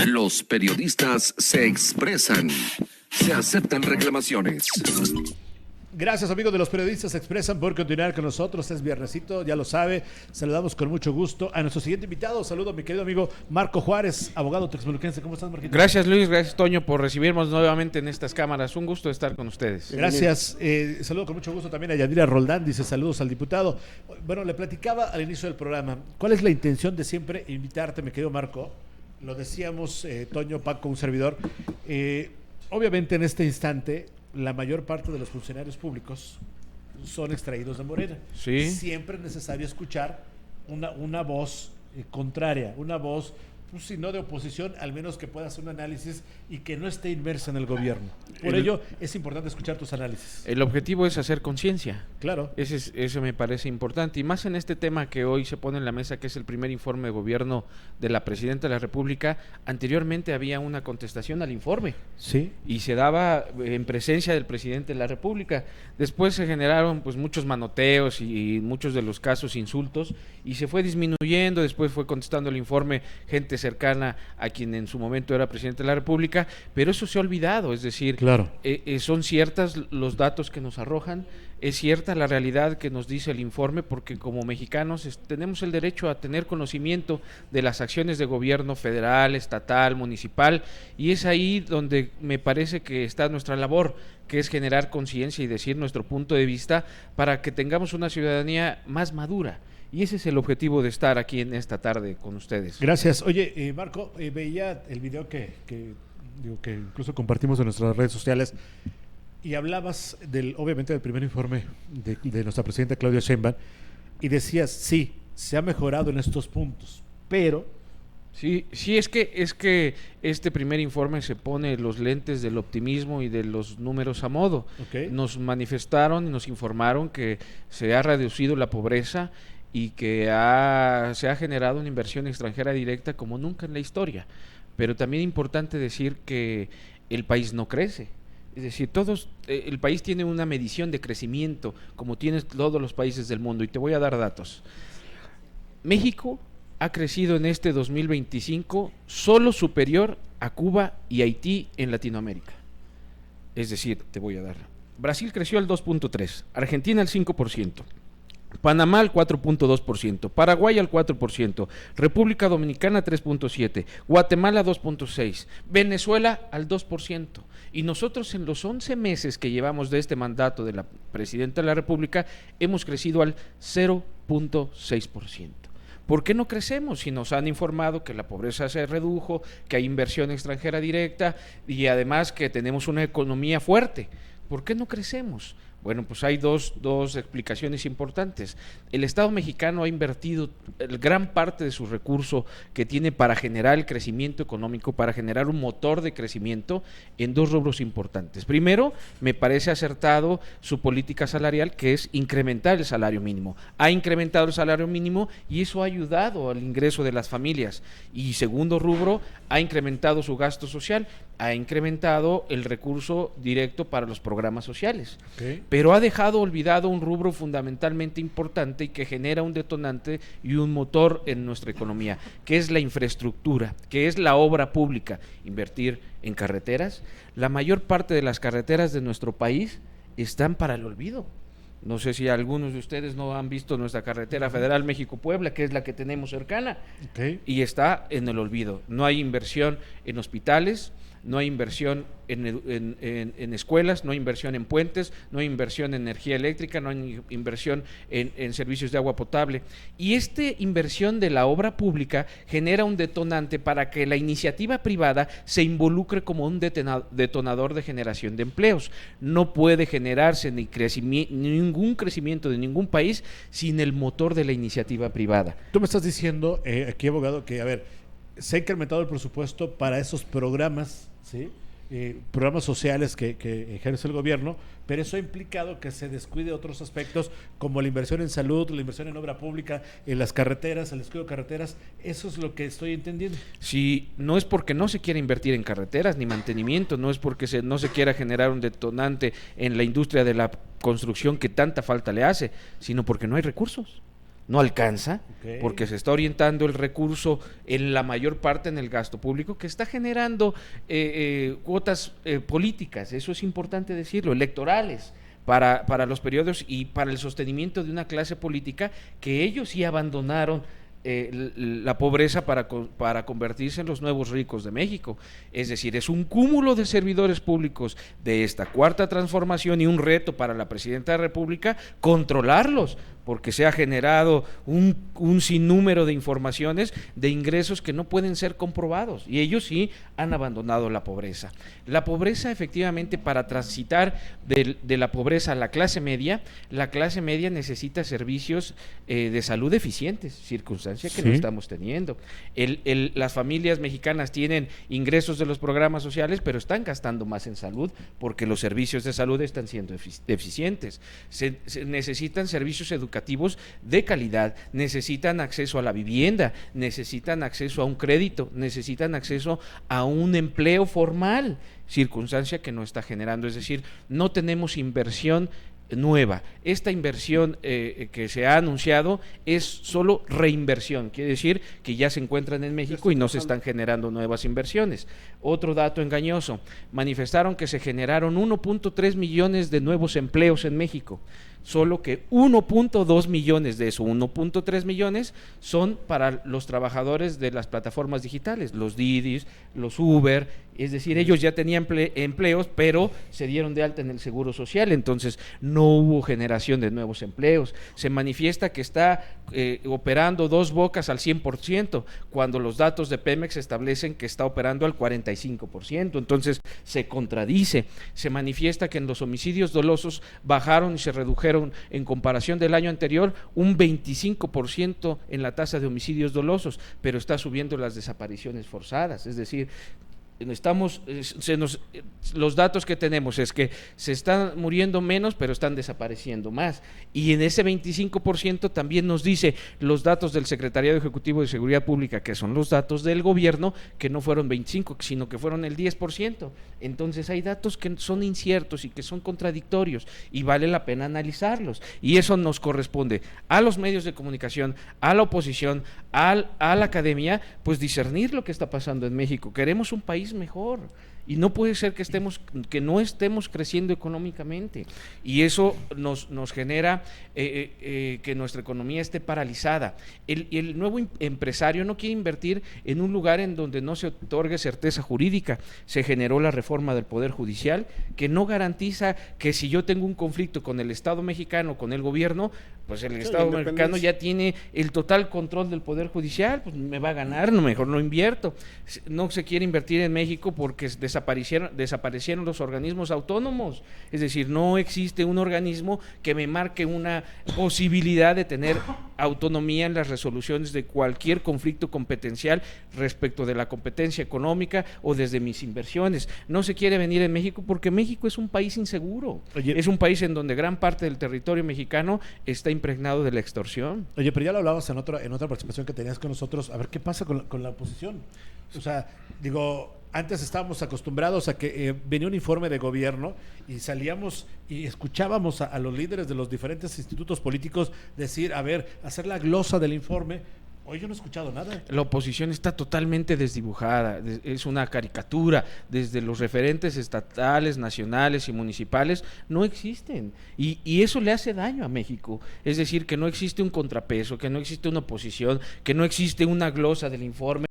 Los periodistas se expresan. Se aceptan reclamaciones. Gracias, amigos de Los Periodistas Se Expresan, por continuar con nosotros. Es viernesito, ya lo sabe. Saludamos con mucho gusto a nuestro siguiente invitado. Saludo a mi querido amigo Marco Juárez, abogado texmeluquense. ¿Cómo estás, Marquito? Gracias, Luis. Gracias, Toño, por recibirnos nuevamente en estas cámaras. Un gusto estar con ustedes. Gracias. Saludo con mucho gusto también a Yadira Roldán. Dice saludos al diputado. Bueno, le platicaba al inicio del programa. ¿Cuál es la intención de siempre invitarte, mi querido Marco? Lo decíamos, Toño, Paco, un servidor. Obviamente en este instante la mayor parte de los funcionarios públicos son extraídos de Morena. Sí. Siempre es necesario escuchar una voz contraria, una voz, pues, si no de oposición, al menos que pueda hacer un análisis y que no esté inmersa en el gobierno. Por ello es importante escuchar tus análisis. El objetivo es hacer conciencia. Claro. Eso me parece importante, y más en este tema que hoy se pone en la mesa, que es el primer informe de gobierno de la Presidenta de la República. Anteriormente había una contestación al informe. Sí. Y se daba en presencia del Presidente de la República. Después se generaron pues muchos manoteos y muchos de los casos insultos, y se fue disminuyendo. Después fue contestando el informe gente cercana a quien en su momento era Presidente de la República, pero eso se ha olvidado. Es decir, claro, son ciertas los datos que nos arrojan, es cierta la realidad que nos dice el informe, porque como mexicanos tenemos el derecho a tener conocimiento de las acciones de gobierno federal, estatal, municipal, y es ahí donde me parece que está nuestra labor, que es generar conciencia y decir nuestro punto de vista para que tengamos una ciudadanía más madura. Y ese es el objetivo de estar aquí en esta tarde con ustedes. Gracias. Oye, Marco, veía el video que incluso compartimos en nuestras redes sociales, y hablabas obviamente del primer informe de nuestra presidenta Claudia Sheinbaum, y decías, sí, se ha mejorado en estos puntos, pero... Sí, es que este primer informe se pone los lentes del optimismo y de los números a modo. Okay. Nos manifestaron y nos informaron que se ha reducido la pobreza y que se ha generado una inversión extranjera directa como nunca en la historia. Pero también es importante decir que el país no crece. Es decir, el país tiene una medición de crecimiento como tienen todos los países del mundo, y te voy a dar datos. México ha crecido en este 2025 solo superior a Cuba y Haití en Latinoamérica. Es decir, te voy a dar. Brasil creció al 2.3%, Argentina al 5%, Panamá al 4.2%, Paraguay al 4%, República Dominicana 3.7%, Guatemala 2.6%, Venezuela al 2%. Y nosotros en los 11 meses que llevamos de este mandato de la Presidenta de la República hemos crecido al 0.6%. ¿Por qué no crecemos? Si nos han informado que la pobreza se redujo, que hay inversión extranjera directa y además que tenemos una economía fuerte. ¿Por qué no crecemos? Bueno, pues hay dos explicaciones importantes. El Estado mexicano ha invertido gran parte de su recurso que tiene para generar el crecimiento económico, para generar un motor de crecimiento en dos rubros importantes. Primero, me parece acertado su política salarial, que es incrementar el salario mínimo. Ha incrementado el salario mínimo y eso ha ayudado al ingreso de las familias. Y segundo rubro, ha incrementado su gasto social, ha incrementado el recurso directo para los programas sociales. Okay. Pero ha dejado olvidado un rubro fundamentalmente importante y que genera un detonante y un motor en nuestra economía, que es la infraestructura, que es la obra pública. Invertir en carreteras. La mayor parte de las carreteras de nuestro país están para el olvido. No sé si algunos de ustedes no han visto nuestra carretera federal México-Puebla, que es la que tenemos cercana, okay, y está en el olvido. No hay inversión en hospitales, no hay inversión en escuelas, no hay inversión en puentes, no hay inversión en energía eléctrica, no hay inversión en servicios de agua potable. Y esta inversión de la obra pública genera un detonante para que la iniciativa privada se involucre como un detonador de generación de empleos. No puede generarse ningún crecimiento de ningún país sin el motor de la iniciativa privada. Tú me estás diciendo, aquí, abogado, que, a ver, se ha incrementado el presupuesto para esos programas, ¿sí? Programas sociales que ejerce el gobierno, pero eso ha implicado que se descuide otros aspectos como la inversión en salud, la inversión en obra pública, en las carreteras, el descuido de carreteras. Eso es lo que estoy entendiendo. Sí, no es porque no se quiera invertir en carreteras ni mantenimiento, no es porque no se quiera generar un detonante en la industria de la construcción que tanta falta le hace, sino porque no hay recursos. no alcanza, Ok. porque se está orientando el recurso en la mayor parte en el gasto público, que está generando cuotas políticas, eso es importante decirlo, electorales, para los periodos y para el sostenimiento de una clase política que ellos sí abandonaron la pobreza para convertirse en los nuevos ricos de México. Es decir, es un cúmulo de servidores públicos de esta cuarta transformación y un reto para la Presidenta de la República controlarlos, porque se ha generado un sinnúmero de informaciones de ingresos que no pueden ser comprobados, y ellos sí han abandonado la pobreza. La pobreza, efectivamente, para transitar de la pobreza a la clase media necesita servicios de salud eficientes, circunstancia que no estamos teniendo. Las familias mexicanas tienen ingresos de los programas sociales, pero están gastando más en salud porque los servicios de salud están siendo deficientes. Se necesitan servicios educativos de calidad, necesitan acceso a la vivienda, necesitan acceso a un crédito, necesitan acceso a un empleo formal, circunstancia que no está generando. Es decir, no tenemos inversión nueva. Esta inversión que se ha anunciado es solo reinversión, quiere decir que ya se encuentran en México y no se están generando nuevas inversiones. Otro dato engañoso, manifestaron que se generaron 1.3 millones de nuevos empleos en México, solo que 1.2 millones de esos 1.3 millones son para los trabajadores de las plataformas digitales, los Didis, los Uber, es decir, ellos ya tenían empleos, pero se dieron de alta en el Seguro Social, entonces no hubo generación de nuevos empleos. Se manifiesta que está operando Dos Bocas al 100%, cuando los datos de Pemex establecen que está operando al 45%, entonces se contradice. Se manifiesta que en los homicidios dolosos bajaron y se redujeron en comparación del año anterior un 25% en la tasa de homicidios dolosos, pero está subiendo las desapariciones forzadas, es decir, los datos que tenemos es que se están muriendo menos, pero están desapareciendo más, y en ese 25% también nos dice los datos del Secretariado Ejecutivo de Seguridad Pública, que son los datos del gobierno, que no fueron 25, sino que fueron el 10%. Entonces hay datos que son inciertos y que son contradictorios, y vale la pena analizarlos, y eso nos corresponde a los medios de comunicación, a la oposición, a la academia, pues discernir lo que está pasando en México. Queremos un país mejor, y no puede ser que no estemos creciendo económicamente, y eso nos genera que nuestra economía esté paralizada. El nuevo empresario no quiere invertir en un lugar en donde no se otorgue certeza jurídica. Se generó la reforma del Poder Judicial, que no garantiza que si yo tengo un conflicto con el Estado mexicano, con el gobierno, pues el Estado mexicano ya tiene el total control del Poder Judicial, pues me va a ganar, mejor no invierto. No se quiere invertir en México porque desaparecieron los organismos autónomos, es decir, no existe un organismo que me marque una posibilidad de tener autonomía en las resoluciones de cualquier conflicto competencial respecto de la competencia económica o desde mis inversiones. No se quiere venir en México porque México es un país inseguro. Oye, es un país en donde gran parte del territorio mexicano está impregnado de la extorsión. Oye, pero ya lo hablabas en otra participación que tenías con nosotros. A ver qué pasa con la oposición. O sea, digo, antes estábamos acostumbrados a que venía un informe de gobierno y salíamos y escuchábamos a los líderes de los diferentes institutos políticos decir, a ver, hacer la glosa del informe. Hoy yo no he escuchado nada. La oposición está totalmente desdibujada, es una caricatura. Desde los referentes estatales, nacionales y municipales no existen, y eso le hace daño a México. Es decir, que no existe un contrapeso, que no existe una oposición, que no existe una glosa del informe.